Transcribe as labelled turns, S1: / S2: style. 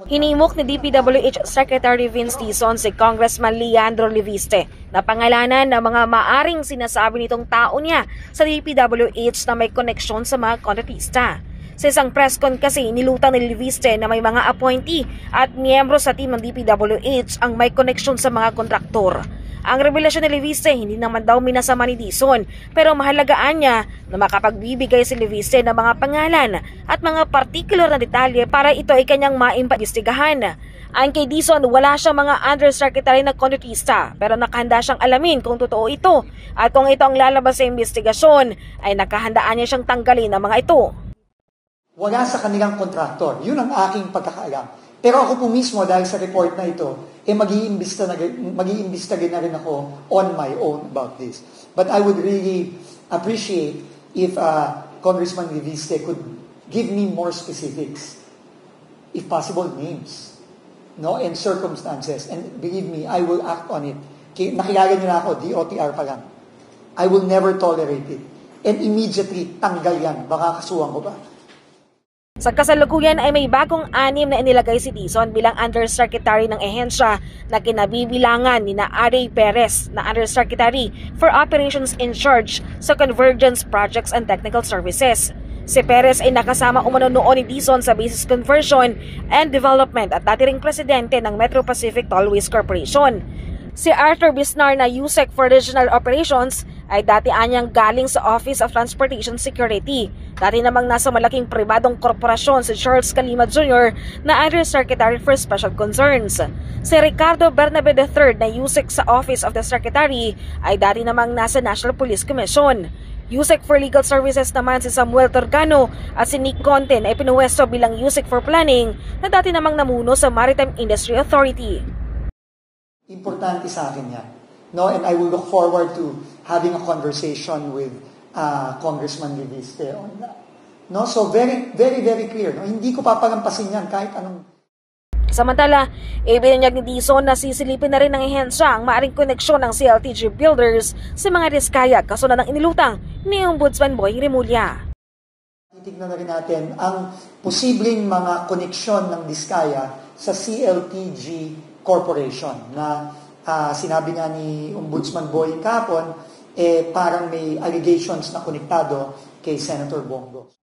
S1: Hinimok ni DPWH Secretary Vince Dizon si Congressman Leandro Leviste na pangalanan ng mga maaring sinasabi nitong tao niya sa DPWH na may koneksyon sa mga kontratista. Sa isang press con kasi, nilutang ni Leviste na may mga appointee at miyembro sa team ng DPWH ang may koneksyon sa mga kontraktor. Ang revelasyon ni Leviste hindi naman daw minasama ni Dizon, pero mahalagaan niya na makapagbibigay si Leviste ng mga pangalan at mga partikular na detalye para ito ay kanyang maimbestigahan. Ayon kay Dizon, wala siyang mga undersecretary na kontratista, pero nakahanda siyang alamin kung totoo ito at kung ito ang lalabas sa investigasyon ay nakahandaan niya siyang tanggalin ang mga ito.
S2: Wala sa kanilang kontraktor. Yun ang aking pagkakaalam. Pero ako po mismo, dahil sa report na ito, mag-iimbestiga na rin ako on my own about this. But I would really appreciate if Congressman Leviste could give me more specifics, if possible, names, no, and circumstances. And believe me, I will act on it. Nakilala niyo na ako, DOTR pa lang. I will never tolerate it. And immediately, tanggal yan. Baka kasuhan ko pa.
S1: Sa kasalukuyan ay may bagong 6 na inilagay si Dizon bilang Undersecretary ng ehensya na kinabibilangan ni Aray Perez na Undersecretary for Operations in Charge sa Convergence Projects and Technical Services. Si Perez ay nakasama umano noon ni Dizon sa Basis Conversion and Development at dati ring presidente ng Metro Pacific Tollways Corporation. Si Arthur Bisnar na USEC for Regional Operations ay dati anyang galing sa Office of Transportation Security. Dati namang nasa malaking pribadong korporasyon si Charles Calima Jr. na Undersecretary for Special Concerns. Si Ricardo Bernabe III na USEC sa Office of the Secretary ay dati namang nasa National Police Commission. USEC for Legal Services naman si Samuel Torgano at si Nick Conten ay pinuwesto bilang USEC for Planning na dati namang namuno sa Maritime Industry Authority.
S2: Importante sa akin yan. No? And I will look forward to having a conversation with Congressman Leviste on that. No? So very, very, very clear. No? Hindi ko papalampasin yan kahit anong...
S1: Samantala, ibinunyag ni Dizon na sisilipin na rin ng ehensya ang maaring koneksyon ng CLTG Builders sa mga Diskaya kasunod ng inilutang ni Ombudsman Boy Remulla.
S2: Titignan na rin natin ang posibleng mga koneksyon ng Diskaya sa CLTG Corporation na sinabi nga ni Ombudsman Boy kahapon, parang may allegations na konektado kay Senator Bongo.